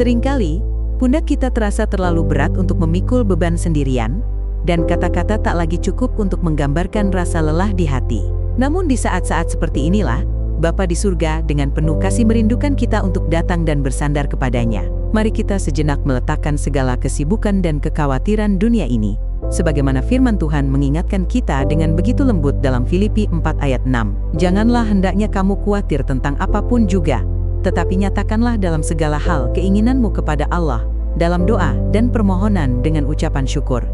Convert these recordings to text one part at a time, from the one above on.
Seringkali, pundak kita terasa terlalu berat untuk memikul beban sendirian, dan kata-kata tak lagi cukup untuk menggambarkan rasa lelah di hati. Namun di saat-saat seperti inilah, Bapa di surga dengan penuh kasih merindukan kita untuk datang dan bersandar kepadanya. Mari kita sejenak meletakkan segala kesibukan dan kekhawatiran dunia ini, sebagaimana firman Tuhan mengingatkan kita dengan begitu lembut dalam Filipi 4 ayat 6. Janganlah hendaknya kamu khawatir tentang apapun juga, tetapi nyatakanlah dalam segala hal keinginanmu kepada Allah, dalam doa dan permohonan dengan ucapan syukur.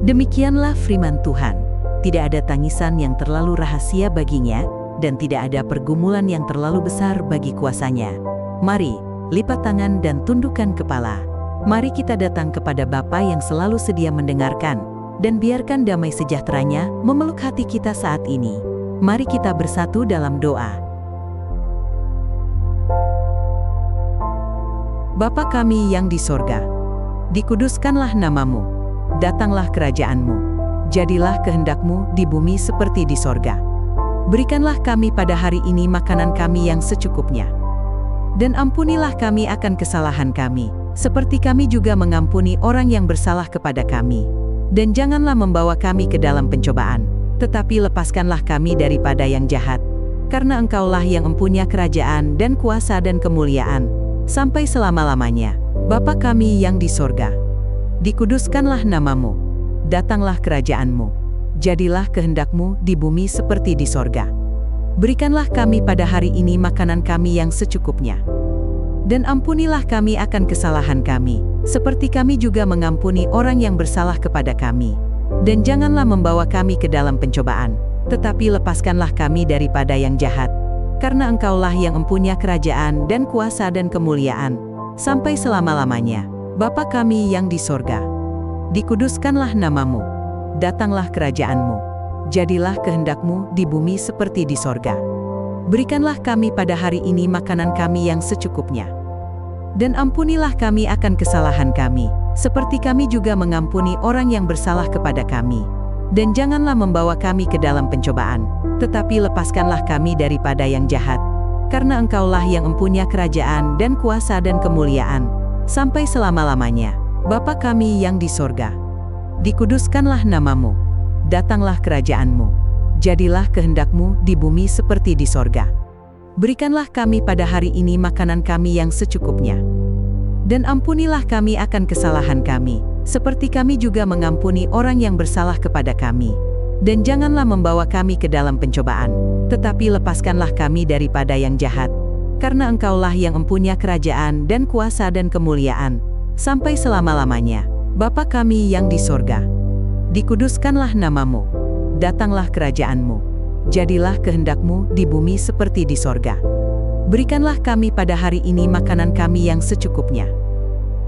Demikianlah firman Tuhan. Tidak ada tangisan yang terlalu rahasia baginya, dan tidak ada pergumulan yang terlalu besar bagi kuasanya. Mari, lipat tangan dan tundukkan kepala. Mari kita datang kepada Bapa yang selalu sedia mendengarkan, dan biarkan damai sejahteranya memeluk hati kita saat ini. Mari kita bersatu dalam doa. Bapa kami yang di sorga, dikuduskanlah namamu, datanglah kerajaanmu, jadilah kehendakmu di bumi seperti di sorga. Berikanlah kami pada hari ini makanan kami yang secukupnya. Dan ampunilah kami akan kesalahan kami, seperti kami juga mengampuni orang yang bersalah kepada kami. Dan janganlah membawa kami ke dalam pencobaan, tetapi lepaskanlah kami daripada yang jahat. Karena Engkaulah yang mempunyai kerajaan dan kuasa dan kemuliaan, sampai selama-lamanya. Bapa kami yang di sorga, dikuduskanlah namamu, datanglah kerajaanmu. Jadilah kehendakmu di bumi seperti di sorga. Berikanlah kami pada hari ini makanan kami yang secukupnya. Dan ampunilah kami akan kesalahan kami, seperti kami juga mengampuni orang yang bersalah kepada kami. Dan janganlah membawa kami ke dalam pencobaan, tetapi lepaskanlah kami daripada yang jahat. Karena Engkaulah yang mempunyai kerajaan dan kuasa dan kemuliaan, sampai selama-lamanya. Bapa kami yang di sorga, dikuduskanlah namamu. Datanglah kerajaanmu, jadilah kehendakmu di bumi seperti di sorga. Berikanlah kami pada hari ini makanan kami yang secukupnya. Dan ampunilah kami akan kesalahan kami, seperti kami juga mengampuni orang yang bersalah kepada kami. Dan janganlah membawa kami ke dalam pencobaan, tetapi lepaskanlah kami daripada yang jahat. Karena Engkaulah yang mempunyai kerajaan dan kuasa dan kemuliaan, sampai selama-lamanya. Bapa kami yang di sorga, dikuduskanlah namamu, datanglah kerajaanmu, jadilah kehendakmu di bumi seperti di sorga. Berikanlah kami pada hari ini makanan kami yang secukupnya. Dan ampunilah kami akan kesalahan kami, seperti kami juga mengampuni orang yang bersalah kepada kami. Dan janganlah membawa kami ke dalam pencobaan, tetapi lepaskanlah kami daripada yang jahat. Karena Engkaulah yang mempunyai kerajaan dan kuasa dan kemuliaan, sampai selama-lamanya. Bapa kami yang di sorga, dikuduskanlah namamu, datanglah kerajaanmu, jadilah kehendakmu di bumi seperti di sorga. Berikanlah kami pada hari ini makanan kami yang secukupnya.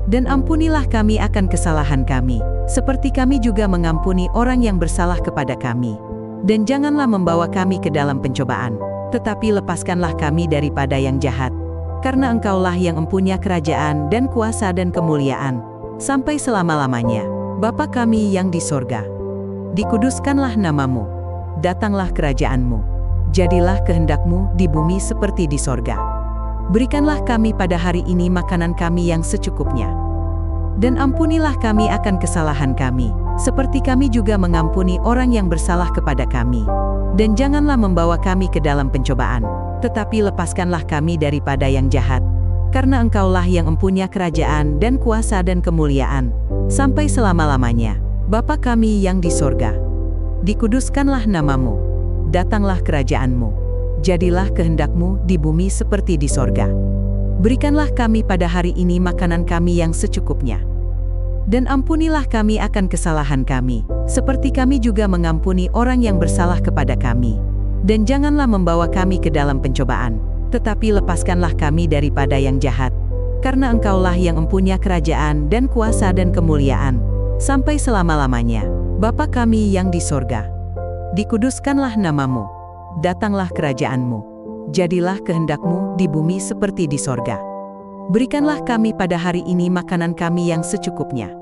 Dan ampunilah kami akan kesalahan kami, seperti kami juga mengampuni orang yang bersalah kepada kami. Dan janganlah membawa kami ke dalam pencobaan, tetapi lepaskanlah kami daripada yang jahat. Karena Engkaulah yang mempunyai kerajaan dan kuasa dan kemuliaan, sampai selama-lamanya. Bapa kami yang di sorga, dikuduskanlah namamu, datanglah kerajaanmu, jadilah kehendakmu di bumi seperti di sorga. Berikanlah kami pada hari ini makanan kami yang secukupnya. Dan ampunilah kami akan kesalahan kami, seperti kami juga mengampuni orang yang bersalah kepada kami. Dan janganlah membawa kami ke dalam pencobaan, tetapi lepaskanlah kami daripada yang jahat. Karena Engkaulah yang mempunyai kerajaan dan kuasa dan kemuliaan, sampai selama-lamanya. Bapa kami yang di sorga, dikuduskanlah namamu, datanglah kerajaanmu, jadilah kehendakmu di bumi seperti di sorga. Berikanlah kami pada hari ini makanan kami yang secukupnya. Dan ampunilah kami akan kesalahan kami, seperti kami juga mengampuni orang yang bersalah kepada kami. Dan janganlah membawa kami ke dalam pencobaan, tetapi lepaskanlah kami daripada yang jahat. Karena Engkaulah yang mempunyai kerajaan dan kuasa dan kemuliaan, sampai selama-lamanya. Bapa kami yang di sorga, dikuduskanlah namamu, datanglah kerajaanmu, jadilah kehendakmu di bumi seperti di sorga. Berikanlah kami pada hari ini makanan kami yang secukupnya.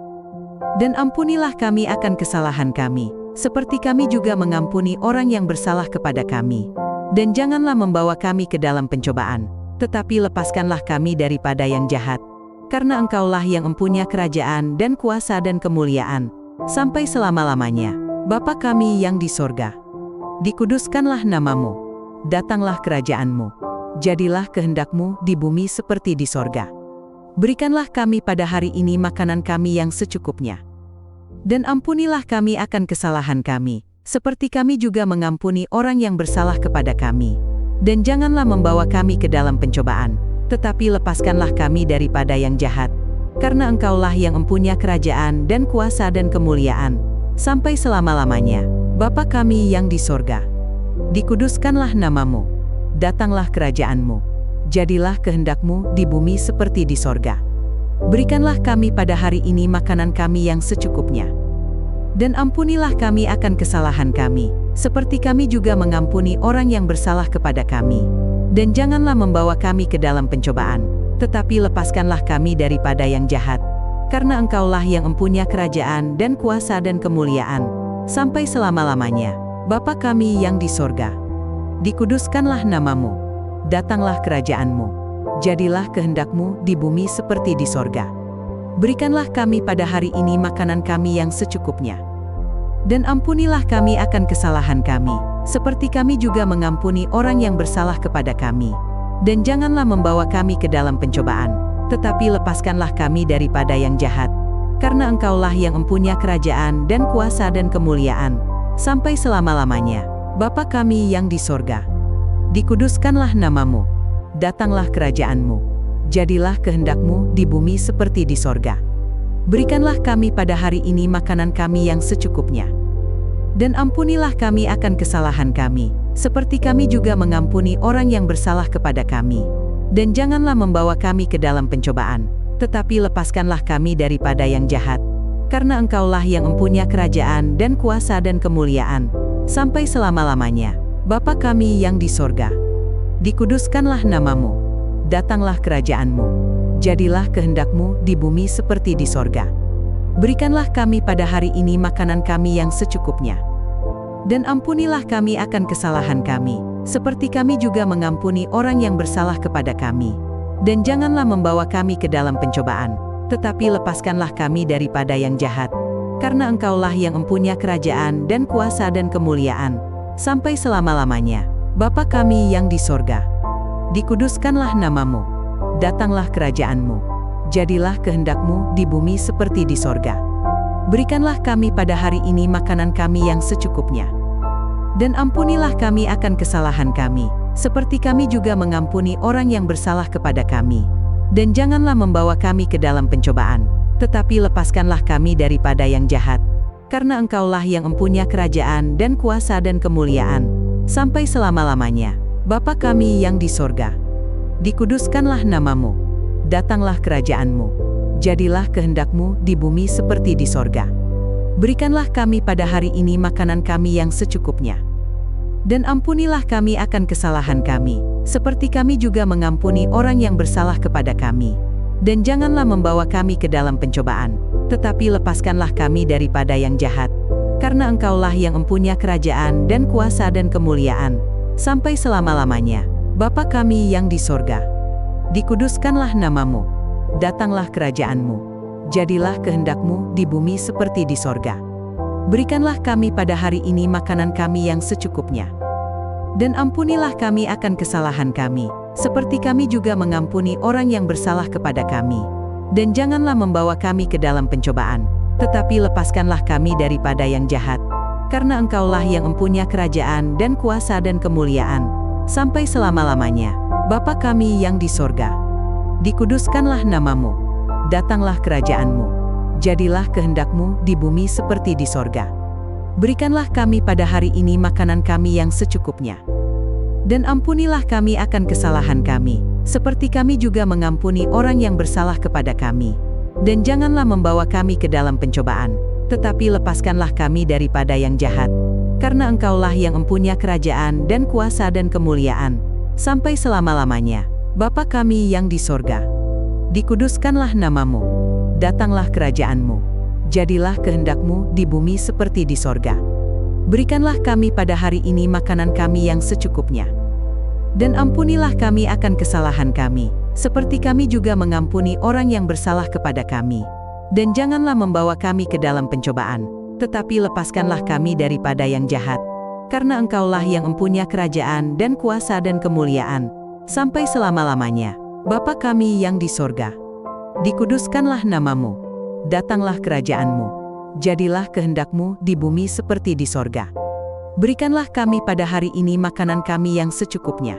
Dan ampunilah kami akan kesalahan kami, seperti kami juga mengampuni orang yang bersalah kepada kami. Dan janganlah membawa kami ke dalam pencobaan, tetapi lepaskanlah kami daripada yang jahat. karena Engkaulah yang empunya kerajaan dan kuasa dan kemuliaan, sampai selama-lamanya. Bapa kami yang di sorga, dikuduskanlah namamu, datanglah kerajaan-Mu, jadilah kehendak-Mu di bumi seperti di sorga. Berikanlah kami pada hari ini makanan kami yang secukupnya. Dan ampunilah kami akan kesalahan kami, seperti kami juga mengampuni orang yang bersalah kepada kami. Dan janganlah membawa kami ke dalam pencobaan, tetapi lepaskanlah kami daripada yang jahat. Karena Engkaulah yang empunya kerajaan dan kuasa dan kemuliaan, sampai selama-lamanya. Bapa kami yang di sorga, dikuduskanlah namamu, datanglah kerajaan-Mu, jadilah kehendak-Mu di bumi seperti di sorga. Berikanlah kami pada hari ini makanan kami yang secukupnya. Dan ampunilah kami akan kesalahan kami, seperti kami juga mengampuni orang yang bersalah kepada kami. Dan janganlah membawa kami ke dalam pencobaan, tetapi lepaskanlah kami daripada yang jahat. Karena Engkaulah yang empunya kerajaan dan kuasa dan kemuliaan, sampai selama-lamanya. Bapa kami yang di sorga, dikuduskanlah namamu, datanglah kerajaan-Mu, jadilah kehendak-Mu di bumi seperti di sorga. Berikanlah kami pada hari ini makanan kami yang secukupnya. Dan ampunilah kami akan kesalahan kami, seperti kami juga mengampuni orang yang bersalah kepada kami. Dan janganlah membawa kami ke dalam pencobaan, tetapi lepaskanlah kami daripada yang jahat. Karena Engkaulah yang empunya kerajaan dan kuasa dan kemuliaan, sampai selama-lamanya. Bapa kami yang di sorga, dikuduskanlah namamu, datanglah kerajaan-Mu, jadilah kehendak-Mu di bumi seperti di sorga. Berikanlah kami pada hari ini makanan kami yang secukupnya. Dan ampunilah kami akan kesalahan kami, seperti kami juga mengampuni orang yang bersalah kepada kami. Dan janganlah membawa kami ke dalam pencobaan, tetapi lepaskanlah kami daripada yang jahat. Karena Engkaulah yang empunya kerajaan dan kuasa dan kemuliaan, sampai selama-lamanya. Bapa kami yang di sorga, dikuduskanlah namamu, datanglah kerajaan-Mu, jadilah kehendak-Mu di bumi seperti di sorga. Berikanlah kami pada hari ini makanan kami yang secukupnya. Dan ampunilah kami akan kesalahan kami, seperti kami juga mengampuni orang yang bersalah kepada kami. Dan janganlah membawa kami ke dalam pencobaan, tetapi lepaskanlah kami daripada yang jahat. Karena Engkaulah yang empunya kerajaan dan kuasa dan kemuliaan, sampai selama-lamanya. Bapa kami yang di sorga, dikuduskanlah namamu, datanglah kerajaan-Mu, jadilah kehendak-Mu di bumi seperti di sorga. Berikanlah kami pada hari ini makanan kami yang secukupnya. Dan ampunilah kami akan kesalahan kami, seperti kami juga mengampuni orang yang bersalah kepada kami. Dan janganlah membawa kami ke dalam pencobaan, tetapi lepaskanlah kami daripada yang jahat. Karena Engkaulah yang empunya kerajaan dan kuasa dan kemuliaan, sampai selama-lamanya. Bapa kami yang di sorga, dikuduskanlah namamu, datanglah kerajaan-Mu, jadilah kehendak-Mu di bumi seperti di sorga. Berikanlah kami pada hari ini makanan kami yang secukupnya. Dan ampunilah kami akan kesalahan kami, seperti kami juga mengampuni orang yang bersalah kepada kami. Dan janganlah membawa kami ke dalam pencobaan, tetapi lepaskanlah kami daripada yang jahat. Karena Engkaulah yang empunya kerajaan dan kuasa dan kemuliaan, sampai selama-lamanya. Bapa kami yang di sorga, dikuduskanlah namamu, datanglah kerajaan-Mu, jadilah kehendak-Mu di bumi seperti di sorga. Berikanlah kami pada hari ini makanan kami yang secukupnya. Dan ampunilah kami akan kesalahan kami, seperti kami juga mengampuni orang yang bersalah kepada kami. Dan janganlah membawa kami ke dalam pencobaan, tetapi lepaskanlah kami daripada yang jahat. Karena Engkaulah yang empunya kerajaan dan kuasa dan kemuliaan, sampai selama-lamanya. Bapa kami yang di sorga, dikuduskanlah namamu, datanglah kerajaan-Mu, jadilah kehendak-Mu di bumi seperti di sorga. Berikanlah kami pada hari ini makanan kami yang secukupnya. Dan ampunilah kami akan kesalahan kami, seperti kami juga mengampuni orang yang bersalah kepada kami. Dan janganlah membawa kami ke dalam pencobaan, tetapi lepaskanlah kami daripada yang jahat. Karena Engkaulah yang empunya kerajaan dan kuasa dan kemuliaan, sampai selama-lamanya. Bapa kami yang di sorga, dikuduskanlah namamu, datanglah kerajaan-Mu, jadilah kehendak-Mu di bumi seperti di sorga. Berikanlah kami pada hari ini makanan kami yang secukupnya. Dan ampunilah kami akan kesalahan kami, seperti kami juga mengampuni orang yang bersalah kepada kami. Dan janganlah membawa kami ke dalam pencobaan, tetapi lepaskanlah kami daripada yang jahat. Karena Engkaulah yang mempunyai kerajaan dan kuasa dan kemuliaan, sampai selama-lamanya. Bapa kami yang di sorga, dikuduskanlah namamu, datanglah kerajaanmu, jadilah kehendak-Mu di bumi seperti di sorga. Berikanlah kami pada hari ini makanan kami yang secukupnya.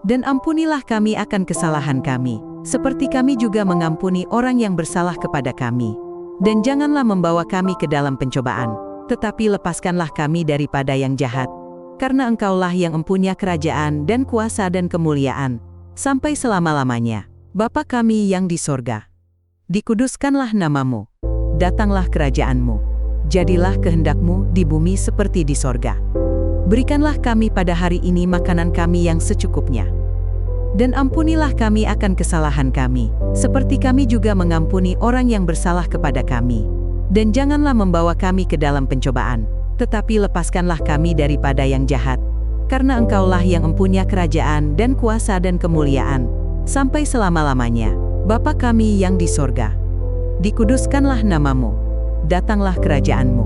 Dan ampunilah kami akan kesalahan kami, seperti kami juga mengampuni orang yang bersalah kepada kami. Dan janganlah membawa kami ke dalam pencobaan, tetapi lepaskanlah kami daripada yang jahat. Karena Engkaulah yang mempunyai kerajaan dan kuasa dan kemuliaan, sampai selama-lamanya. Bapa kami yang di sorga, dikuduskanlah namamu, datanglah kerajaanmu, jadilah kehendak-Mu di bumi seperti di sorga. Berikanlah kami pada hari ini makanan kami yang secukupnya. Dan ampunilah kami akan kesalahan kami, seperti kami juga mengampuni orang yang bersalah kepada kami. Dan janganlah membawa kami ke dalam pencobaan, tetapi lepaskanlah kami daripada yang jahat. Karena Engkaulah yang mempunyai kerajaan dan kuasa dan kemuliaan, sampai selama-lamanya. Bapa kami yang di sorga, dikuduskanlah namamu, datanglah kerajaanmu,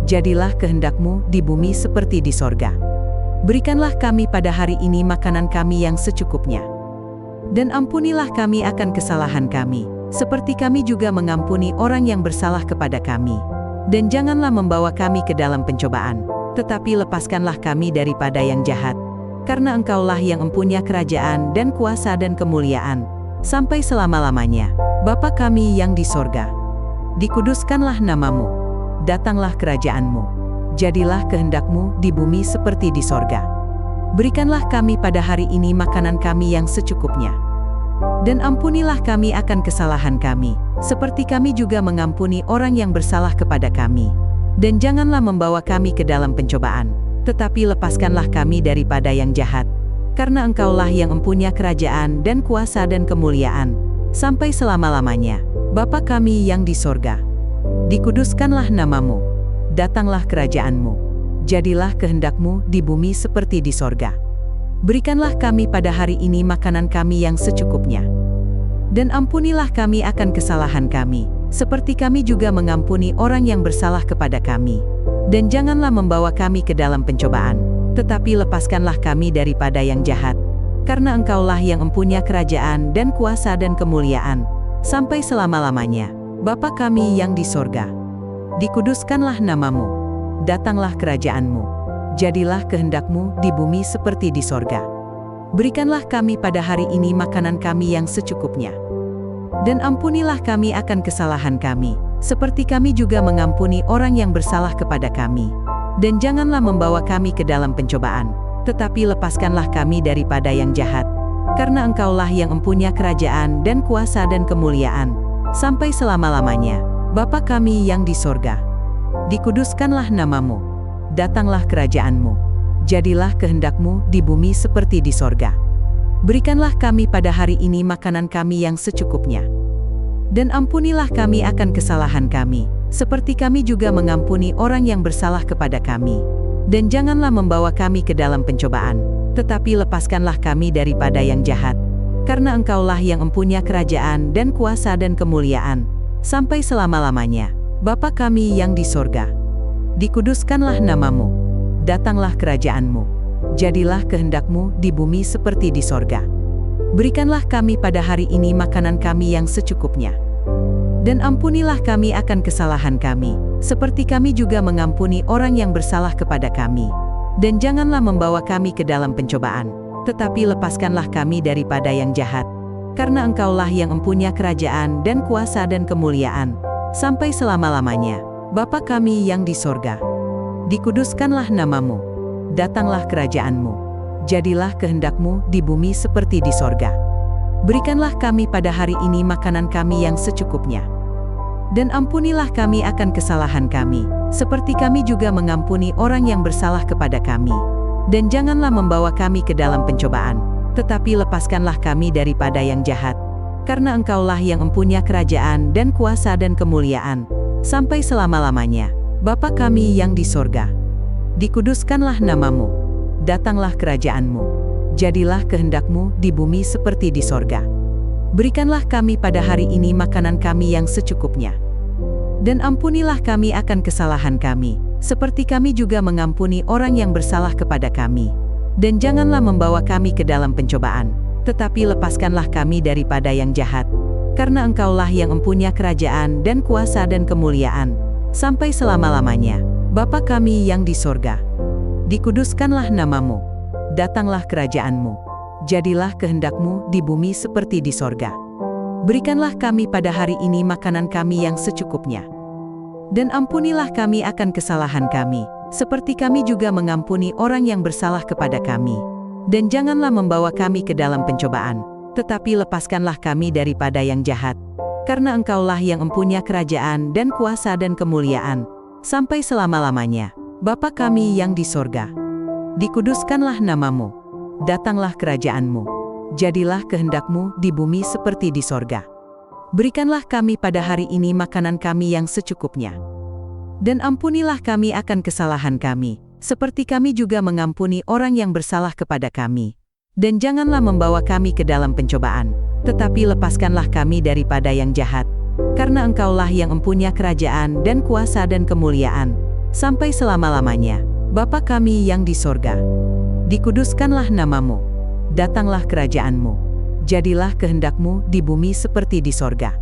jadilah kehendak-Mu di bumi seperti di sorga. Berikanlah kami pada hari ini makanan kami yang secukupnya. Dan ampunilah kami akan kesalahan kami, seperti kami juga mengampuni orang yang bersalah kepada kami. Dan janganlah membawa kami ke dalam pencobaan, tetapi lepaskanlah kami daripada yang jahat. Karena Engkaulah yang mempunyai kerajaan dan kuasa dan kemuliaan, sampai selama-lamanya. Bapa kami yang di sorga, dikuduskanlah namamu, datanglah kerajaanmu, jadilah kehendak-Mu di bumi seperti di sorga. Berikanlah kami pada hari ini makanan kami yang secukupnya. Dan ampunilah kami akan kesalahan kami, seperti kami juga mengampuni orang yang bersalah kepada kami. Dan janganlah membawa kami ke dalam pencobaan, tetapi lepaskanlah kami daripada yang jahat. Karena Engkaulah yang mempunyai kerajaan dan kuasa dan kemuliaan, sampai selama-lamanya. Bapa kami yang di sorga, dikuduskanlah namamu, datanglah kerajaanmu, jadilah kehendak-Mu di bumi seperti di sorga. Berikanlah kami pada hari ini makanan kami yang secukupnya. Dan ampunilah kami akan kesalahan kami, seperti kami juga mengampuni orang yang bersalah kepada kami. Dan janganlah membawa kami ke dalam pencobaan, tetapi lepaskanlah kami daripada yang jahat. Karena Engkaulah yang mempunyai kerajaan dan kuasa dan kemuliaan, sampai selama-lamanya. Bapa kami yang di sorga, dikuduskanlah namamu, datanglah kerajaanmu, jadilah kehendak-Mu di bumi seperti di sorga. Berikanlah kami pada hari ini makanan kami yang secukupnya. Dan ampunilah kami akan kesalahan kami, seperti kami juga mengampuni orang yang bersalah kepada kami. Dan janganlah membawa kami ke dalam pencobaan, tetapi lepaskanlah kami daripada yang jahat. Karena Engkaulah yang mempunyai kerajaan dan kuasa dan kemuliaan, sampai selama-lamanya. Bapa kami yang di sorga, dikuduskanlah namamu, datanglah kerajaanmu, jadilah kehendak-Mu di bumi seperti di sorga. Berikanlah kami pada hari ini makanan kami yang secukupnya. Dan ampunilah kami akan kesalahan kami, seperti kami juga mengampuni orang yang bersalah kepada kami. Dan janganlah membawa kami ke dalam pencobaan, tetapi lepaskanlah kami daripada yang jahat. Karena Engkaulah yang mempunyai kerajaan dan kuasa dan kemuliaan, sampai selama-lamanya. Bapa kami yang di sorga, dikuduskanlah namamu, datanglah kerajaanmu, jadilah kehendak-Mu di bumi seperti di sorga. Berikanlah kami pada hari ini makanan kami yang secukupnya. Dan ampunilah kami akan kesalahan kami, seperti kami juga mengampuni orang yang bersalah kepada kami. Dan janganlah membawa kami ke dalam pencobaan, tetapi lepaskanlah kami daripada yang jahat. Karena Engkaulah yang mempunyai kerajaan dan kuasa dan kemuliaan, sampai selama-lamanya. Bapa kami yang di sorga, dikuduskanlah namamu, datanglah kerajaanmu, jadilah kehendak-Mu di bumi seperti di sorga. Berikanlah kami pada hari ini makanan kami yang secukupnya. Dan ampunilah kami akan kesalahan kami, seperti kami juga mengampuni orang yang bersalah kepada kami. Dan janganlah membawa kami ke dalam pencobaan, tetapi lepaskanlah kami daripada yang jahat. Karena Engkaulah yang mempunyai kerajaan dan kuasa dan kemuliaan, sampai selama-lamanya. Bapa kami yang di sorga, dikuduskanlah namamu, datanglah kerajaanmu, jadilah kehendak-Mu di bumi seperti di sorga. Berikanlah kami pada hari ini makanan kami yang secukupnya. Dan ampunilah kami akan kesalahan kami, seperti kami juga mengampuni orang yang bersalah kepada kami. Dan janganlah membawa kami ke dalam pencobaan, tetapi lepaskanlah kami daripada yang jahat. Karena Engkaulah yang mempunyai kerajaan dan kuasa dan kemuliaan, sampai selama-lamanya. Bapa kami yang di sorga, dikuduskanlah nama-Mu, datanglah kerajaan-Mu, jadilah kehendak-Mu di bumi seperti di sorga. Berikanlah kami pada hari ini makanan kami yang secukupnya. Dan ampunilah kami akan kesalahan kami, seperti kami juga mengampuni orang yang bersalah kepada kami. Dan janganlah membawa kami ke dalam pencobaan, tetapi lepaskanlah kami daripada yang jahat. Karena Engkaulah yang mempunyai kerajaan dan kuasa dan kemuliaan, sampai selama-lamanya. Bapa kami yang di sorga, dikuduskanlah nama-Mu, datanglah kerajaan-Mu, jadilah kehendak-Mu di bumi seperti di sorga. Berikanlah kami pada hari ini makanan kami yang secukupnya. Dan ampunilah kami akan kesalahan kami, seperti kami juga mengampuni orang yang bersalah kepada kami. Dan janganlah membawa kami ke dalam pencobaan, tetapi lepaskanlah kami daripada yang jahat. Karena Engkaulah yang mempunyai kerajaan dan kuasa dan kemuliaan, sampai selama-lamanya. Bapa kami yang di sorga, dikuduskanlah nama-Mu, datanglah kerajaan-Mu, jadilah kehendak-Mu di bumi seperti di sorga.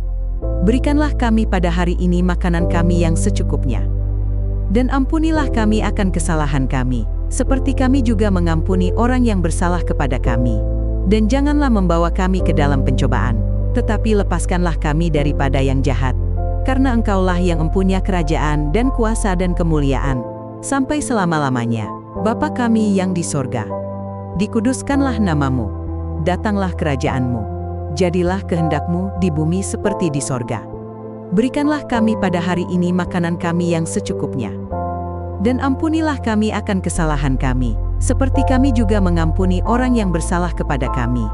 Berikanlah kami pada hari ini makanan kami yang secukupnya. Dan ampunilah kami akan kesalahan kami, seperti kami juga mengampuni orang yang bersalah kepada kami. Dan janganlah membawa kami ke dalam pencobaan, tetapi lepaskanlah kami daripada yang jahat. Karena Engkaulah yang mempunyai kerajaan dan kuasa dan kemuliaan, sampai selama-lamanya. Bapa kami yang di sorga, dikuduskanlah nama-Mu, datanglah kerajaan-Mu, jadilah kehendak-Mu di bumi seperti di sorga. Berikanlah kami pada hari ini makanan kami yang secukupnya. Dan ampunilah kami akan kesalahan kami, seperti kami juga mengampuni orang yang bersalah kepada kami.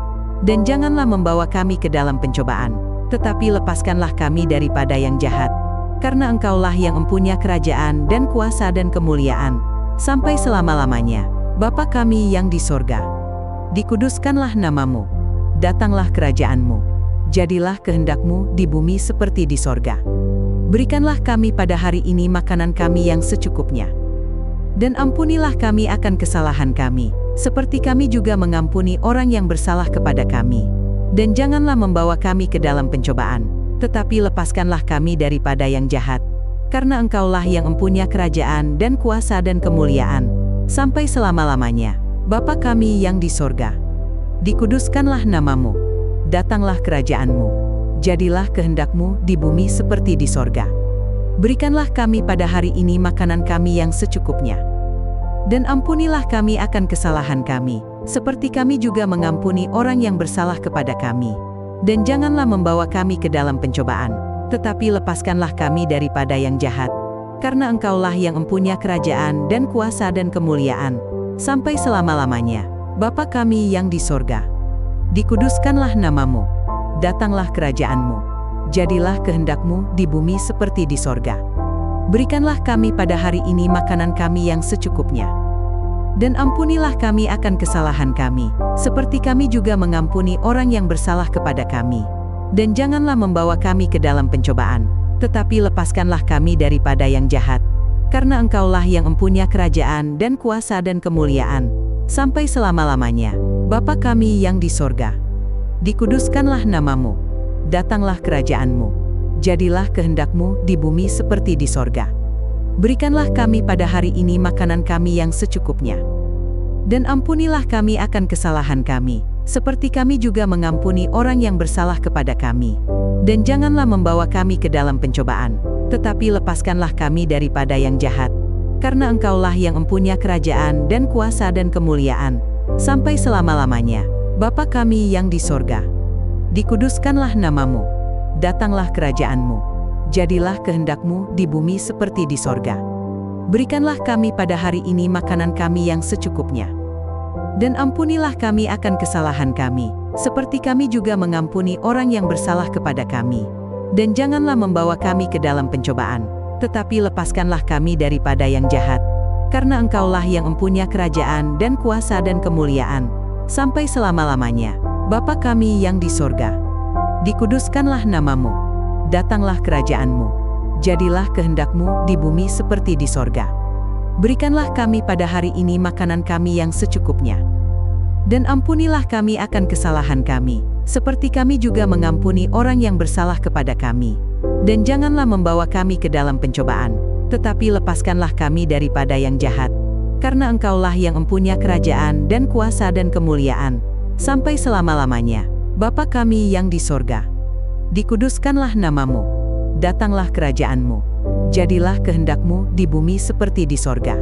Dan janganlah membawa kami ke dalam pencobaan, tetapi lepaskanlah kami daripada yang jahat. Karena Engkaulah yang mempunyai kerajaan dan kuasa dan kemuliaan, sampai selama-lamanya. Bapa kami yang di sorga, dikuduskanlah nama-Mu, datanglah kerajaan-Mu, jadilah kehendak-Mu di bumi seperti di sorga. Berikanlah kami pada hari ini makanan kami yang secukupnya. Dan ampunilah kami akan kesalahan kami, seperti kami juga mengampuni orang yang bersalah kepada kami. Dan janganlah membawa kami ke dalam pencobaan, tetapi lepaskanlah kami daripada yang jahat. Karena Engkaulah yang mempunyai kerajaan dan kuasa dan kemuliaan, sampai selama-lamanya. Bapa kami yang di sorga, dikuduskanlah nama-Mu, datanglah kerajaan-Mu, jadilah kehendak-Mu di bumi seperti di sorga. Berikanlah kami pada hari ini makanan kami yang secukupnya. Dan ampunilah kami akan kesalahan kami, seperti kami juga mengampuni orang yang bersalah kepada kami. Dan janganlah membawa kami ke dalam pencobaan, tetapi lepaskanlah kami daripada yang jahat. Karena Engkaulah yang mempunyai kerajaan dan kuasa dan kemuliaan, sampai selama-lamanya. Bapa kami yang di sorga, dikuduskanlah nama-Mu, datanglah kerajaan-Mu, jadilah kehendak-Mu di bumi seperti di sorga. Berikanlah kami pada hari ini makanan kami yang secukupnya. Dan ampunilah kami akan kesalahan kami, seperti kami juga mengampuni orang yang bersalah kepada kami. Dan janganlah membawa kami ke dalam pencobaan, tetapi lepaskanlah kami daripada yang jahat. Karena Engkaulah yang mempunyai kerajaan dan kuasa dan kemuliaan, sampai selama-lamanya. Bapa kami yang di sorga, dikuduskanlah nama-Mu, datanglah kerajaan-Mu, jadilah kehendak-Mu di bumi seperti di sorga. Berikanlah kami pada hari ini makanan kami yang secukupnya. Dan ampunilah kami akan kesalahan kami, seperti kami juga mengampuni orang yang bersalah kepada kami. Dan janganlah membawa kami ke dalam pencobaan, tetapi lepaskanlah kami daripada yang jahat. Karena Engkaulah yang mempunyai kerajaan dan kuasa dan kemuliaan, sampai selama-lamanya. Bapa kami yang di sorga, dikuduskanlah nama-Mu, datanglah kerajaan-Mu, jadilah kehendak-Mu di bumi seperti di sorga. Berikanlah kami pada hari ini makanan kami yang secukupnya. Dan ampunilah kami akan kesalahan kami, seperti kami juga mengampuni orang yang bersalah kepada kami. Dan janganlah membawa kami ke dalam pencobaan, tetapi lepaskanlah kami daripada yang jahat. Karena Engkaulah yang mempunyai kerajaan dan kuasa dan kemuliaan, sampai selama-lamanya. Bapa kami yang di sorga, Dikuduskanlah namamu, datanglah kerajaan-Mu, jadilah kehendak-Mu di bumi seperti di sorga. Berikanlah kami pada hari ini makanan kami yang secukupnya. Dan ampunilah kami akan kesalahan kami, seperti kami juga mengampuni orang yang bersalah kepada kami. Dan janganlah membawa kami ke dalam pencobaan, tetapi lepaskanlah kami daripada yang jahat. Karena Engkaulah yang mempunyai kerajaan dan kuasa dan kemuliaan, sampai selama-lamanya. Bapa kami yang di sorga, dikuduskanlah namamu, datanglah kerajaan-Mu, jadilah kehendak-Mu di bumi seperti di sorga.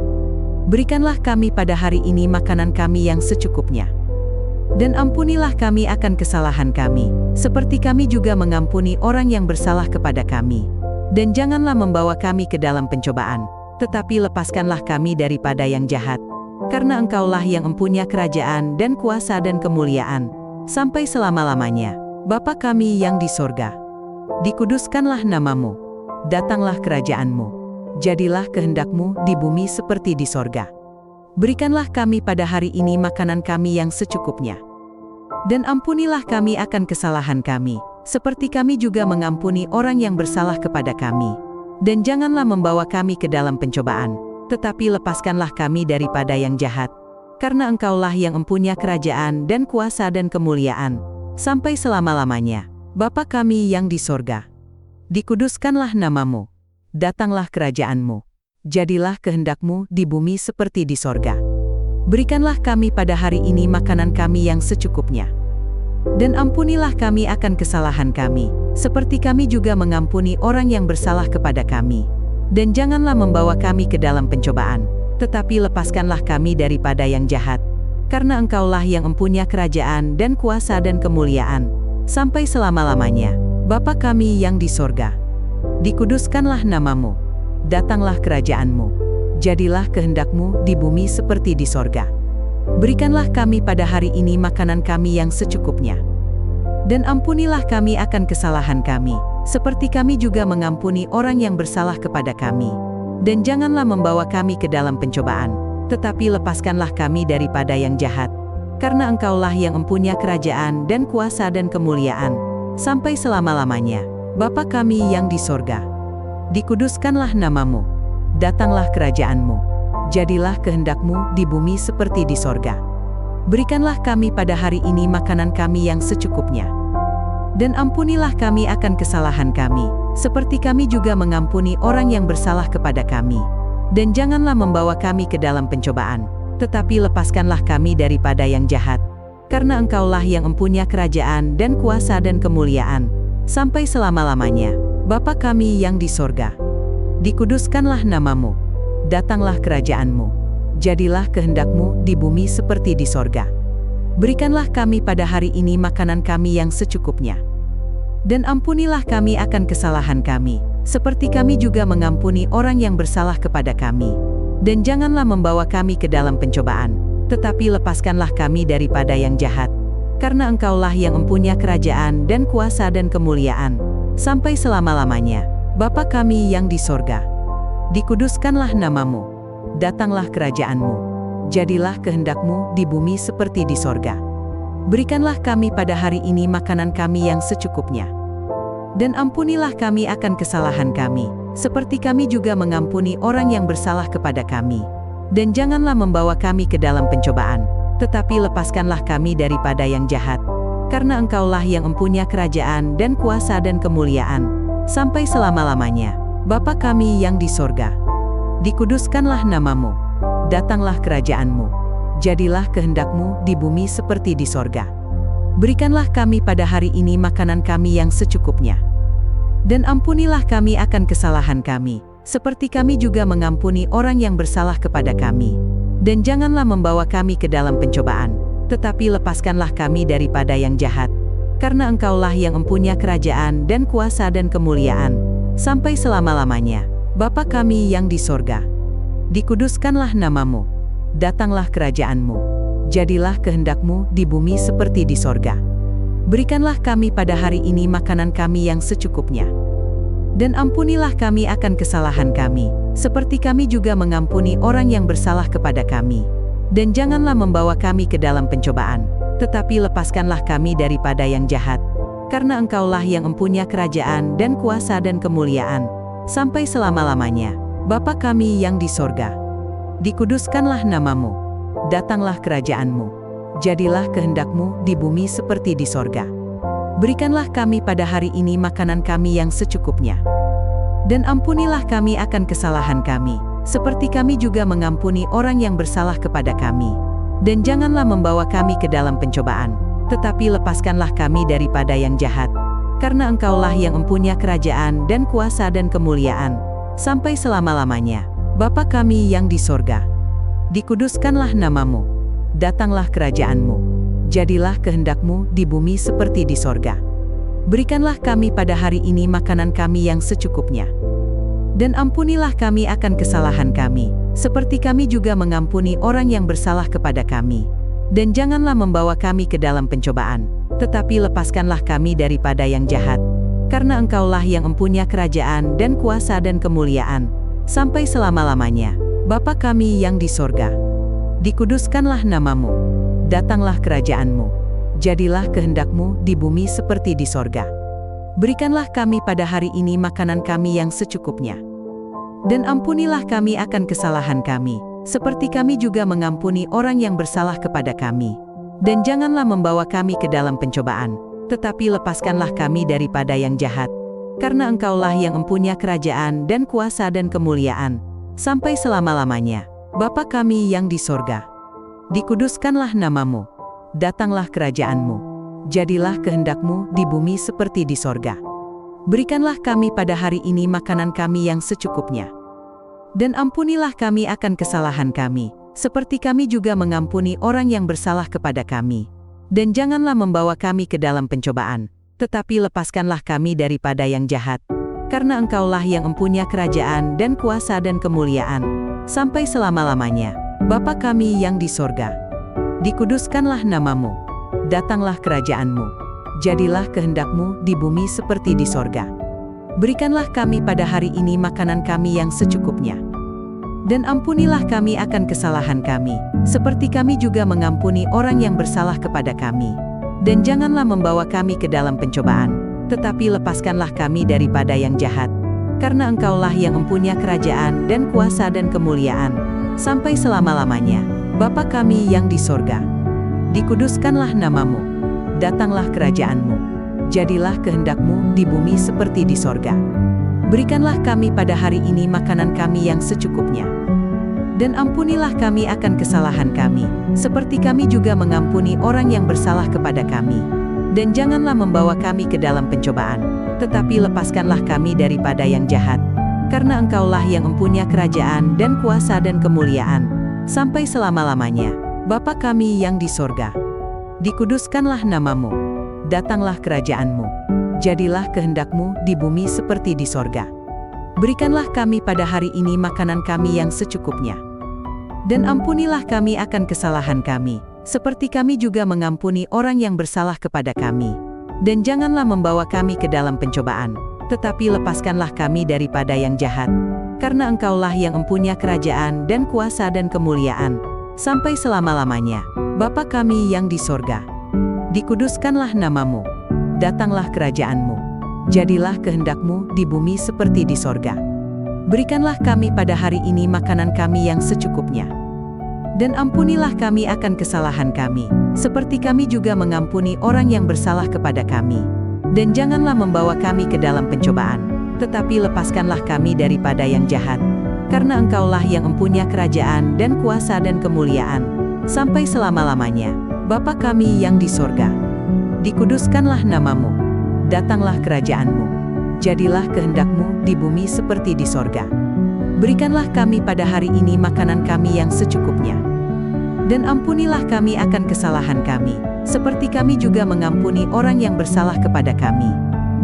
Berikanlah kami pada hari ini makanan kami yang secukupnya. Dan ampunilah kami akan kesalahan kami, seperti kami juga mengampuni orang yang bersalah kepada kami. Dan janganlah membawa kami ke dalam pencobaan, tetapi lepaskanlah kami daripada yang jahat. Karena Engkaulah yang mempunyai kerajaan dan kuasa dan kemuliaan, sampai selama-lamanya. Bapa kami yang di sorga, dikuduskanlah namamu, datanglah kerajaan-Mu, jadilah kehendak-Mu di bumi seperti di sorga. Berikanlah kami pada hari ini makanan kami yang secukupnya. Dan ampunilah kami akan kesalahan kami, seperti kami juga mengampuni orang yang bersalah kepada kami. Dan janganlah membawa kami ke dalam pencobaan, tetapi lepaskanlah kami daripada yang jahat. Karena Engkaulah yang mempunyai kerajaan dan kuasa dan kemuliaan, sampai selama-lamanya. Bapa kami yang di sorga, dikuduskanlah namamu, datanglah kerajaan-Mu, jadilah kehendak-Mu di bumi seperti di sorga. Berikanlah kami pada hari ini makanan kami yang secukupnya. Dan ampunilah kami akan kesalahan kami, seperti kami juga mengampuni orang yang bersalah kepada kami. Dan janganlah membawa kami ke dalam pencobaan, tetapi lepaskanlah kami daripada yang jahat. Karena Engkaulah yang mempunyai kerajaan dan kuasa dan kemuliaan, sampai selama-lamanya. Bapa kami yang di sorga, dikuduskanlah namamu, datanglah kerajaan-Mu, jadilah kehendak-Mu di bumi seperti di sorga. Berikanlah kami pada hari ini makanan kami yang secukupnya. Dan ampunilah kami akan kesalahan kami, seperti kami juga mengampuni orang yang bersalah kepada kami. Dan janganlah membawa kami ke dalam pencobaan, tetapi lepaskanlah kami daripada yang jahat. Karena Engkaulah yang mempunyai kerajaan dan kuasa dan kemuliaan, sampai selama-lamanya. Bapa kami yang di sorga, dikuduskanlah namamu, datanglah kerajaan-Mu, jadilah kehendak-Mu di bumi seperti di sorga. Berikanlah kami pada hari ini makanan kami yang secukupnya. Dan ampunilah kami akan kesalahan kami, seperti kami juga mengampuni orang yang bersalah kepada kami. Dan janganlah membawa kami ke dalam pencobaan, tetapi lepaskanlah kami daripada yang jahat. Karena Engkaulah yang mempunyai kerajaan dan kuasa dan kemuliaan, sampai selama-lamanya. Bapa kami yang di sorga, dikuduskanlah namamu, datanglah kerajaan-Mu, jadilah kehendak-Mu di bumi seperti di sorga. Berikanlah kami pada hari ini makanan kami yang secukupnya. Dan ampunilah kami akan kesalahan kami, seperti kami juga mengampuni orang yang bersalah kepada kami. Dan janganlah membawa kami ke dalam pencobaan, tetapi lepaskanlah kami daripada yang jahat. Karena Engkaulah yang mempunyai kerajaan dan kuasa dan kemuliaan, sampai selama-lamanya. Bapa kami yang di sorga, dikuduskanlah namamu, datanglah kerajaan-Mu, jadilah kehendak-Mu di bumi seperti di sorga. Berikanlah kami pada hari ini makanan kami yang secukupnya. Dan ampunilah kami akan kesalahan kami, seperti kami juga mengampuni orang yang bersalah kepada kami. Dan janganlah membawa kami ke dalam pencobaan, tetapi lepaskanlah kami daripada yang jahat. Karena Engkaulah yang mempunyai kerajaan dan kuasa dan kemuliaan, sampai selama-lamanya. Bapa kami yang di sorga, dikuduskanlah namamu, datanglah kerajaan-Mu, jadilah kehendak-Mu di bumi seperti di sorga. Berikanlah kami pada hari ini makanan kami yang secukupnya. Dan ampunilah kami akan kesalahan kami, seperti kami juga mengampuni orang yang bersalah kepada kami. Dan janganlah membawa kami ke dalam pencobaan, tetapi lepaskanlah kami daripada yang jahat. Karena Engkaulah yang mempunyai kerajaan dan kuasa dan kemuliaan, sampai selama-lamanya. Bapa kami yang di sorga, dikuduskanlah namamu, datanglah kerajaan-Mu, jadilah kehendak-Mu di bumi seperti di sorga. Berikanlah kami pada hari ini makanan kami yang secukupnya. Dan ampunilah kami akan kesalahan kami, seperti kami juga mengampuni orang yang bersalah kepada kami. Dan janganlah membawa kami ke dalam pencobaan, tetapi lepaskanlah kami daripada yang jahat. karena Engkaulah yang mempunyai kerajaan dan kuasa dan kemuliaan, sampai selama-lamanya. Bapa kami yang di sorga, dikuduskanlah nama-Mu, datanglah kerajaan-Mu, jadilah kehendak-Mu di bumi seperti di sorga. Berikanlah kami pada hari ini makanan kami yang secukupnya. Dan ampunilah kami akan kesalahan kami, seperti kami juga mengampuni orang yang bersalah kepada kami. Dan janganlah membawa kami ke dalam pencobaan, tetapi lepaskanlah kami daripada yang jahat. Karena Engkaulah yang mempunyai kerajaan dan kuasa dan kemuliaan, sampai selama-lamanya. Bapa kami yang di sorga, dikuduskanlah nama-Mu, datanglah kerajaan-Mu, jadilah kehendak-Mu di bumi seperti di sorga. Berikanlah kami pada hari ini makanan kami yang secukupnya. Dan ampunilah kami akan kesalahan kami, seperti kami juga mengampuni orang yang bersalah kepada kami. Dan janganlah membawa kami ke dalam pencobaan, tetapi lepaskanlah kami daripada yang jahat. Karena Engkaulah yang mempunyai kerajaan dan kuasa dan kemuliaan, sampai selama-lamanya. Bapa kami yang di sorga, dikuduskanlah nama-Mu, datanglah kerajaan-Mu, jadilah kehendak-Mu di bumi seperti di sorga. Berikanlah kami pada hari ini makanan kami yang secukupnya. Dan ampunilah kami akan kesalahan kami, seperti kami juga mengampuni orang yang bersalah kepada kami. Dan janganlah membawa kami ke dalam pencobaan, tetapi lepaskanlah kami daripada yang jahat. Karena Engkaulah yang mempunyai kerajaan dan kuasa dan kemuliaan, sampai selama-lamanya. Bapa kami yang di sorga, dikuduskanlah nama-Mu, datanglah kerajaan-Mu, jadilah kehendak-Mu di bumi seperti di sorga. Berikanlah kami pada hari ini makanan kami yang secukupnya. Dan ampunilah kami akan kesalahan kami, seperti kami juga mengampuni orang yang bersalah kepada kami. Dan janganlah membawa kami ke dalam pencobaan, tetapi lepaskanlah kami daripada yang jahat. Karena Engkaulah yang mempunyai kerajaan dan kuasa dan kemuliaan, sampai selama-lamanya. Bapa kami yang di sorga, dikuduskanlah nama-Mu, datanglah kerajaan-Mu, jadilah kehendak-Mu di bumi seperti di sorga. Berikanlah kami pada hari ini makanan kami yang secukupnya. Dan ampunilah kami akan kesalahan kami, seperti kami juga mengampuni orang yang bersalah kepada kami. Dan janganlah membawa kami ke dalam pencobaan, tetapi lepaskanlah kami daripada yang jahat. Karena Engkaulah yang mempunyai kerajaan dan kuasa dan kemuliaan, sampai selama-lamanya. Bapa kami yang di sorga, dikuduskanlah nama-Mu, datanglah kerajaan-Mu, jadilah kehendak-Mu di bumi seperti di sorga. Berikanlah kami pada hari ini makanan kami yang secukupnya. Dan ampunilah kami akan kesalahan kami, seperti kami juga mengampuni orang yang bersalah kepada kami. Dan janganlah membawa kami ke dalam pencobaan, tetapi lepaskanlah kami daripada yang jahat. Karena Engkaulah yang mempunyai kerajaan dan kuasa dan kemuliaan, sampai selama-lamanya. Bapa kami yang di sorga, dikuduskanlah nama-Mu, datanglah kerajaan-Mu, jadilah kehendak-Mu di bumi seperti di sorga. Berikanlah kami pada hari ini makanan kami yang secukupnya. Dan ampunilah kami akan kesalahan kami, seperti kami juga mengampuni orang yang bersalah kepada kami. Dan janganlah membawa kami ke dalam pencobaan, tetapi lepaskanlah kami daripada yang jahat. Karena Engkaulah yang mempunyai kerajaan dan kuasa dan kemuliaan, sampai selama-lamanya. Bapa kami yang di sorga, dikuduskanlah nama-Mu, datanglah kerajaan-Mu, jadilah kehendak-Mu di bumi seperti di sorga. Berikanlah kami pada hari ini makanan kami yang secukupnya. Dan ampunilah kami akan kesalahan kami, seperti kami juga mengampuni orang yang bersalah kepada kami. Dan janganlah membawa kami ke dalam pencobaan, tetapi lepaskanlah kami daripada yang jahat. Karena Engkaulah yang mempunyai kerajaan dan kuasa dan kemuliaan, sampai selama-lamanya. Bapa kami yang di sorga, dikuduskanlah nama-Mu, datanglah kerajaan-Mu, jadilah kehendak-Mu di bumi seperti di sorga. Berikanlah kami pada hari ini makanan kami yang secukupnya. Dan ampunilah kami akan kesalahan kami, seperti kami juga mengampuni orang yang bersalah kepada kami.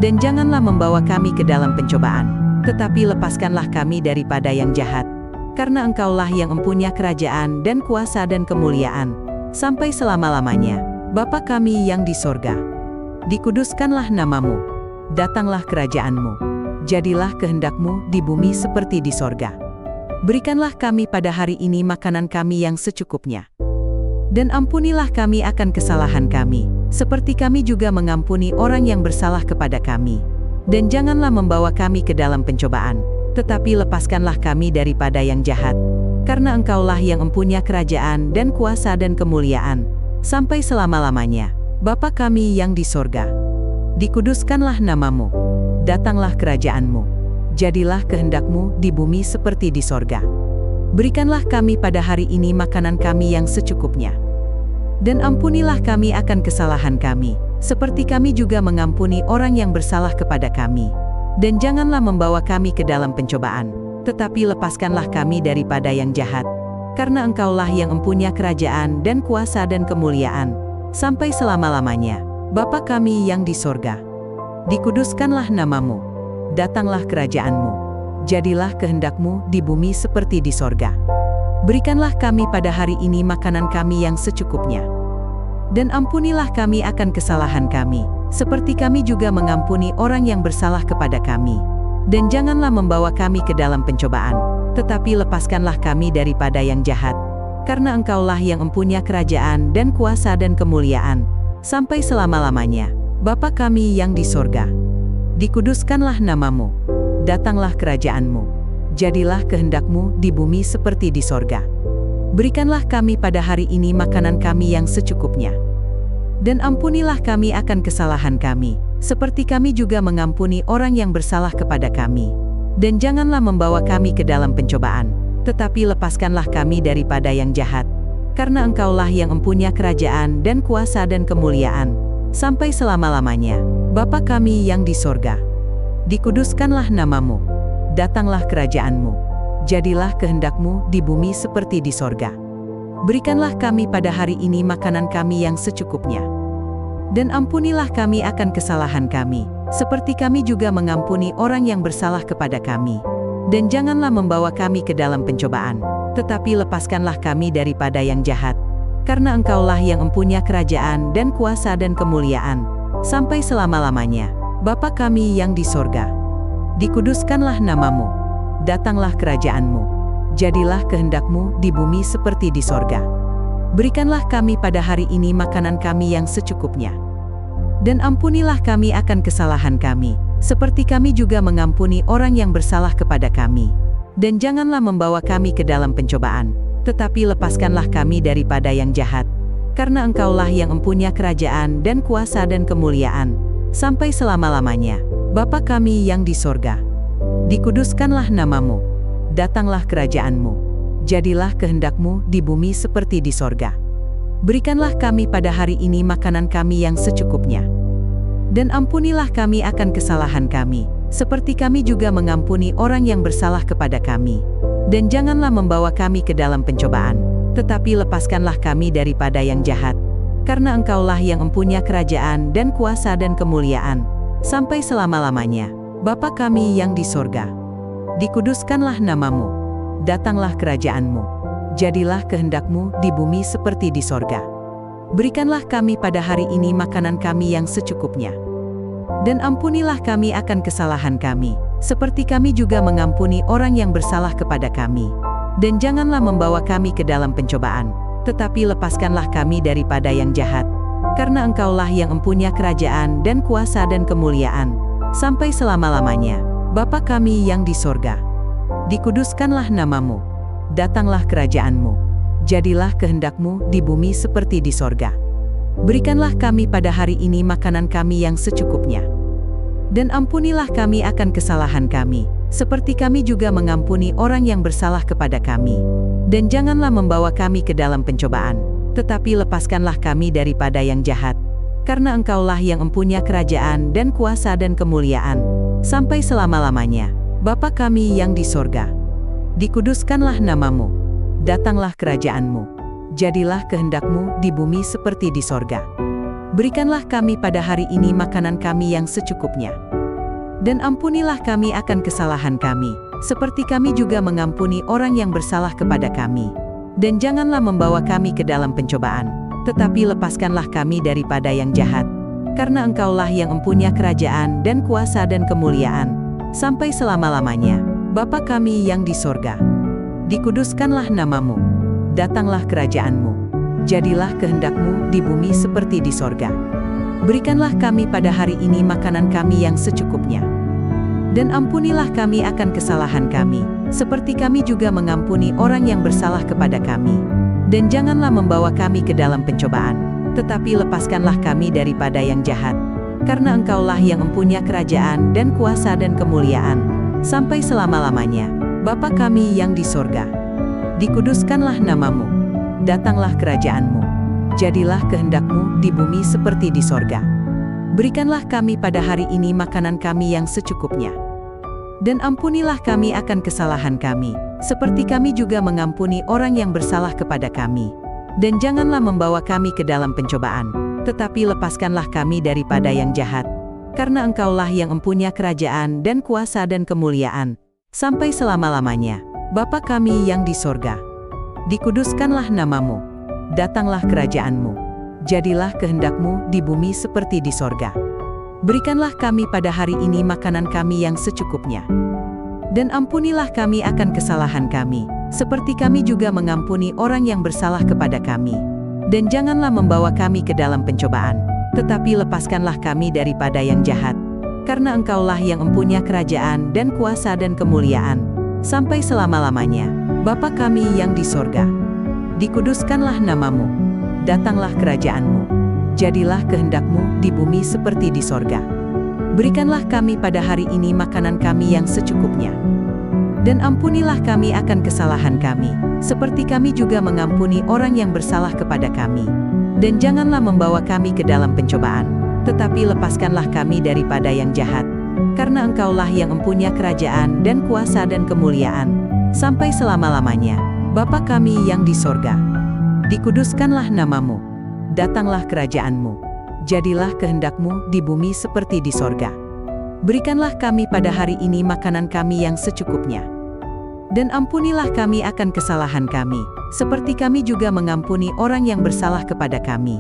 Dan janganlah membawa kami ke dalam pencobaan, tetapi lepaskanlah kami daripada yang jahat. Karena Engkaulah yang mempunyai kerajaan dan kuasa dan kemuliaan, sampai selama-lamanya. Bapa kami yang di sorga, dikuduskanlah nama-Mu, datanglah kerajaan-Mu, jadilah kehendak-Mu di bumi seperti di sorga. Berikanlah kami pada hari ini makanan kami yang secukupnya. Dan ampunilah kami akan kesalahan kami, seperti kami juga mengampuni orang yang bersalah kepada kami. Dan janganlah membawa kami ke dalam pencobaan, tetapi lepaskanlah kami daripada yang jahat. Karena Engkaulah yang mempunyai kerajaan dan kuasa dan kemuliaan, sampai selama-lamanya. Bapa kami yang di sorga, dikuduskanlah namamu, datanglah kerajaan-Mu, jadilah kehendak-Mu di bumi seperti di sorga. Berikanlah kami pada hari ini makanan kami yang secukupnya. Dan ampunilah kami akan kesalahan kami, seperti kami juga mengampuni orang yang bersalah kepada kami. Dan janganlah membawa kami ke dalam pencobaan, tetapi lepaskanlah kami daripada yang jahat. Karena Engkaulah yang mempunyai kerajaan dan kuasa dan kemuliaan, sampai selama-lamanya. Bapa kami yang di sorga, dikuduskanlah namamu, datanglah kerajaan-Mu, jadilah kehendak-Mu di bumi seperti di sorga. Berikanlah kami pada hari ini makanan kami yang secukupnya. Dan ampunilah kami akan kesalahan kami, seperti kami juga mengampuni orang yang bersalah kepada kami. Dan janganlah membawa kami ke dalam pencobaan, tetapi lepaskanlah kami daripada yang jahat. Karena Engkaulah yang mempunyai kerajaan dan kuasa dan kemuliaan, sampai selama-lamanya. Bapa kami yang di sorga, dikuduskanlah namamu, datanglah kerajaan-Mu, jadilah kehendak-Mu di bumi seperti di sorga. Berikanlah kami pada hari ini makanan kami yang secukupnya. Dan ampunilah kami akan kesalahan kami, seperti kami juga mengampuni orang yang bersalah kepada kami. Dan janganlah membawa kami ke dalam pencobaan, tetapi lepaskanlah kami daripada yang jahat. Karena Engkaulah yang mempunyai kerajaan dan kuasa dan kemuliaan, sampai selama-lamanya. Bapa kami yang di sorga, dikuduskanlah namamu, datanglah kerajaan-Mu, jadilah kehendak-Mu di bumi seperti di sorga. Berikanlah kami pada hari ini makanan kami yang secukupnya. Dan ampunilah kami akan kesalahan kami, seperti kami juga mengampuni orang yang bersalah kepada kami. Dan janganlah membawa kami ke dalam pencobaan, tetapi lepaskanlah kami daripada yang jahat. Karena Engkaulah yang mempunyai kerajaan dan kuasa dan kemuliaan, sampai selama-lamanya. Bapa kami yang di sorga, dikuduskanlah namamu, datanglah kerajaan-Mu, jadilah kehendak-Mu di bumi seperti di sorga. Berikanlah kami pada hari ini makanan kami yang secukupnya. Dan ampunilah kami akan kesalahan kami, seperti kami juga mengampuni orang yang bersalah kepada kami. Dan janganlah membawa kami ke dalam pencobaan, tetapi lepaskanlah kami daripada yang jahat. Karena Engkaulah yang mempunyai kerajaan dan kuasa dan kemuliaan, sampai selama-lamanya. Bapa kami yang di sorga, dikuduskanlah namamu, datanglah kerajaan-Mu, jadilah kehendak-Mu di bumi seperti di sorga. Berikanlah kami pada hari ini makanan kami yang secukupnya. Dan ampunilah kami akan kesalahan kami, seperti kami juga mengampuni orang yang bersalah kepada kami. Dan janganlah membawa kami ke dalam pencobaan, tetapi lepaskanlah kami daripada yang jahat. Karena Engkaulah yang mempunyai kerajaan dan kuasa dan kemuliaan, sampai selama-lamanya. Bapa kami yang di sorga, dikuduskanlah namamu, datanglah kerajaan-Mu, jadilah kehendak-Mu di bumi seperti di sorga. Berikanlah kami pada hari ini makanan kami yang secukupnya. Dan ampunilah kami akan kesalahan kami, seperti kami juga mengampuni orang yang bersalah kepada kami. Dan janganlah membawa kami ke dalam pencobaan, tetapi lepaskanlah kami daripada yang jahat. Karena Engkaulah yang mempunyai kerajaan dan kuasa dan kemuliaan, sampai selama-lamanya. Bapa kami yang di sorga, dikuduskanlah namamu, datanglah kerajaan-Mu, jadilah kehendak-Mu di bumi seperti di sorga. Berikanlah kami pada hari ini makanan kami yang secukupnya. Dan ampunilah kami akan kesalahan kami, seperti kami juga mengampuni orang yang bersalah kepada kami. Dan janganlah membawa kami ke dalam pencobaan, tetapi lepaskanlah kami daripada yang jahat. Karena Engkaulah yang mempunyai kerajaan dan kuasa dan kemuliaan, sampai selama-lamanya. Bapa kami yang di sorga, dikuduskanlah namamu, datanglah kerajaan-Mu, jadilah kehendak-Mu di bumi seperti di sorga. Berikanlah kami pada hari ini makanan kami yang secukupnya. Dan ampunilah kami akan kesalahan kami, seperti kami juga mengampuni orang yang bersalah kepada kami. Dan janganlah membawa kami ke dalam pencobaan, tetapi lepaskanlah kami daripada yang jahat. Karena Engkaulah yang mempunyai kerajaan dan kuasa dan kemuliaan, sampai selama-lamanya. Bapa kami yang di sorga, dikuduskanlah namamu, datanglah kerajaan-Mu, jadilah kehendak-Mu di bumi seperti di sorga. Berikanlah kami pada hari ini makanan kami yang secukupnya. Dan ampunilah kami akan kesalahan kami, seperti kami juga mengampuni orang yang bersalah kepada kami. Dan janganlah membawa kami ke dalam pencobaan, tetapi lepaskanlah kami daripada yang jahat. Karena Engkaulah yang mempunyai kerajaan dan kuasa dan kemuliaan, sampai selama-lamanya. Bapa kami yang di sorga, dikuduskanlah namamu, datanglah kerajaan-Mu, jadilah kehendak-Mu di bumi seperti di sorga. Berikanlah kami pada hari ini makanan kami yang secukupnya. Dan ampunilah kami akan kesalahan kami, seperti kami juga mengampuni orang yang bersalah kepada kami. Dan janganlah membawa kami ke dalam pencobaan, tetapi lepaskanlah kami daripada yang jahat. Karena Engkaulah yang mempunyai kerajaan dan kuasa dan kemuliaan, sampai selama-lamanya. Bapa kami yang di sorga, dikuduskanlah namamu, datanglah kerajaan-Mu, jadilah kehendak-Mu di bumi seperti di sorga. Berikanlah kami pada hari ini makanan kami yang secukupnya. Dan ampunilah kami akan kesalahan kami, seperti kami juga mengampuni orang yang bersalah kepada kami. Dan janganlah membawa kami ke dalam pencobaan, tetapi lepaskanlah kami daripada yang jahat. Karena Engkaulah yang mempunyai kerajaan dan kuasa dan kemuliaan, sampai selama-lamanya. Bapa kami yang di sorga, dikuduskanlah namamu, datanglah kerajaan-Mu, jadilah kehendak-Mu di bumi seperti di sorga. Berikanlah kami pada hari ini makanan kami yang secukupnya. Dan ampunilah kami akan kesalahan kami, seperti kami juga mengampuni orang yang bersalah kepada kami. Dan janganlah membawa kami ke dalam pencobaan, tetapi lepaskanlah kami daripada yang jahat. Karena Engkaulah yang mempunyai kerajaan dan kuasa dan kemuliaan, sampai selama-lamanya. Bapa kami yang di sorga, dikuduskanlah namamu, datanglah kerajaan-Mu, jadilah kehendak-Mu di bumi seperti di sorga. Berikanlah kami pada hari ini makanan kami yang secukupnya. Dan ampunilah kami akan kesalahan kami, seperti kami juga mengampuni orang yang bersalah kepada kami.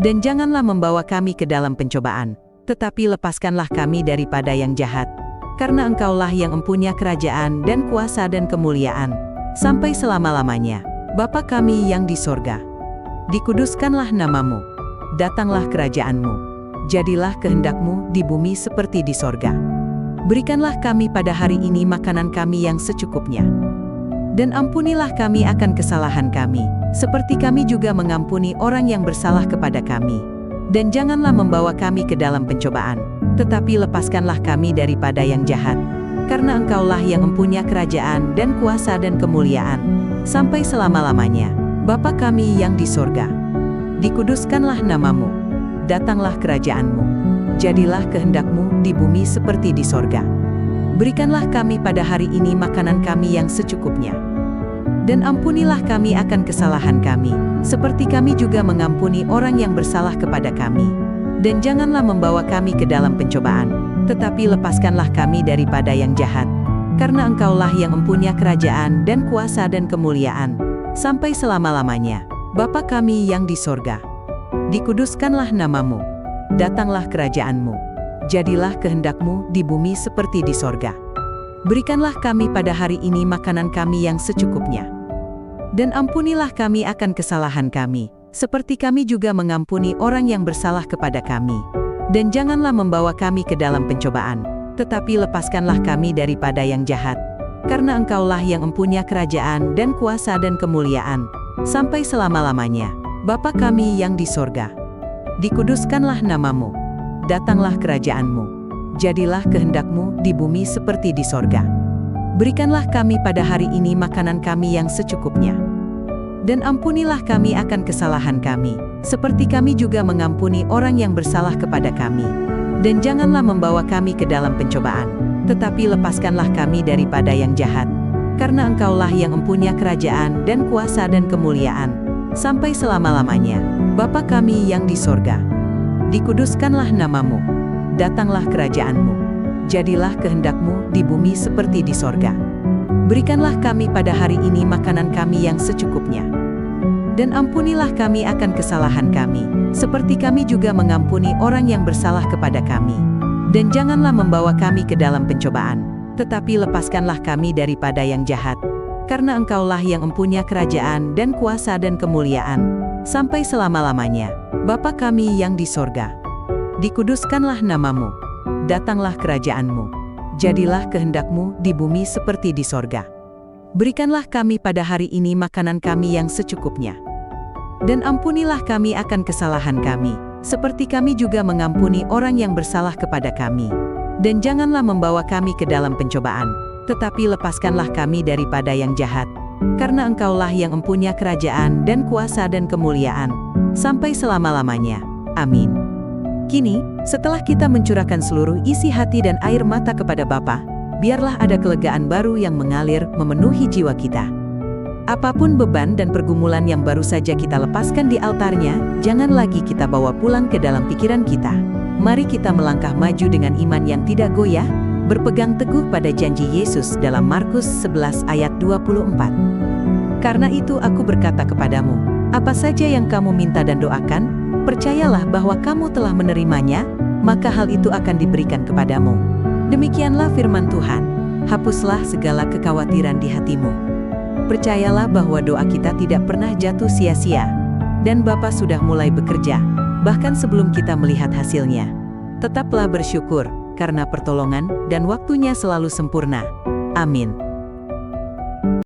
Dan janganlah membawa kami ke dalam pencobaan, tetapi lepaskanlah kami daripada yang jahat. Karena Engkaulah yang mempunyai kerajaan dan kuasa dan kemuliaan, sampai selama-lamanya. Bapa kami yang di sorga, dikuduskanlah namamu, datanglah kerajaan-Mu, jadilah kehendak-Mu di bumi seperti di sorga. Berikanlah kami pada hari ini makanan kami yang secukupnya. Dan ampunilah kami akan kesalahan kami, seperti kami juga mengampuni orang yang bersalah kepada kami. Dan janganlah membawa kami ke dalam pencobaan, tetapi lepaskanlah kami daripada yang jahat. Karena Engkaulah yang mempunyai kerajaan dan kuasa dan kemuliaan, sampai selama-lamanya. Bapa kami yang di sorga, dikuduskanlah namamu, datanglah kerajaan-Mu, jadilah kehendak-Mu di bumi seperti di sorga. Berikanlah kami pada hari ini makanan kami yang secukupnya. Dan ampunilah kami akan kesalahan kami, seperti kami juga mengampuni orang yang bersalah kepada kami. Dan janganlah membawa kami ke dalam pencobaan, tetapi lepaskanlah kami daripada yang jahat. Karena Engkaulah yang mempunyai kerajaan dan kuasa dan kemuliaan, sampai selama-lamanya. Bapa kami yang di sorga, dikuduskanlah namamu, datanglah kerajaan-Mu, jadilah kehendak-Mu di bumi seperti di sorga. Berikanlah kami pada hari ini makanan kami yang secukupnya. Dan ampunilah kami akan kesalahan kami, seperti kami juga mengampuni orang yang bersalah kepada kami. Dan janganlah membawa kami ke dalam pencobaan, tetapi lepaskanlah kami daripada yang jahat. Karena Engkaulah yang mempunyai kerajaan dan kuasa dan kemuliaan, sampai selama-lamanya. Bapa kami yang di sorga, dikuduskanlah namamu, datanglah kerajaan-Mu, jadilah kehendak-Mu di bumi seperti di sorga. Berikanlah kami pada hari ini makanan kami yang secukupnya. Dan ampunilah kami akan kesalahan kami, seperti kami juga mengampuni orang yang bersalah kepada kami. Dan janganlah membawa kami ke dalam pencobaan, tetapi lepaskanlah kami daripada yang jahat. Karena Engkaulah yang mempunyai kerajaan dan kuasa dan kemuliaan, sampai selama-lamanya. Bapa kami yang di sorga, dikuduskanlah namamu, datanglah kerajaan-Mu, jadilah kehendak-Mu di bumi seperti di sorga. Berikanlah kami pada hari ini makanan kami yang secukupnya. Dan ampunilah kami akan kesalahan kami, seperti kami juga mengampuni orang yang bersalah kepada kami. Dan janganlah membawa kami ke dalam pencobaan, tetapi lepaskanlah kami daripada yang jahat. Karena Engkaulah yang mempunyai kerajaan dan kuasa dan kemuliaan, sampai selama-lamanya. Bapa kami yang di sorga, Dikuduskanlah namamu, datanglah kerajaanmu, jadilah kehendakmu di bumi seperti di sorga. Berikanlah kami pada hari ini makanan kami yang secukupnya. Dan ampunilah kami akan kesalahan kami, seperti kami juga mengampuni orang yang bersalah kepada kami. Dan janganlah membawa kami ke dalam pencobaan, tetapi lepaskanlah kami daripada yang jahat. Karena Engkaulah yang mempunyai kerajaan dan kuasa dan kemuliaan, sampai selama-lamanya. Amin. Kini, setelah kita mencurahkan seluruh isi hati dan air mata kepada Bapa, biarlah ada kelegaan baru yang mengalir memenuhi jiwa kita. Apapun beban dan pergumulan yang baru saja kita lepaskan di altarnya, jangan lagi kita bawa pulang ke dalam pikiran kita. Mari kita melangkah maju dengan iman yang tidak goyah, berpegang teguh pada janji Yesus dalam Markus 11 ayat 24. Karena itu aku berkata kepadamu, apa saja yang kamu minta dan doakan, percayalah bahwa kamu telah menerimanya, maka hal itu akan diberikan kepadamu. Demikianlah firman Tuhan. Hapuslah segala kekhawatiran di hatimu. Percayalah bahwa doa kita tidak pernah jatuh sia-sia, dan Bapa sudah mulai bekerja, bahkan sebelum kita melihat hasilnya. Tetaplah bersyukur, karena pertolongan dan waktunya selalu sempurna. Amin.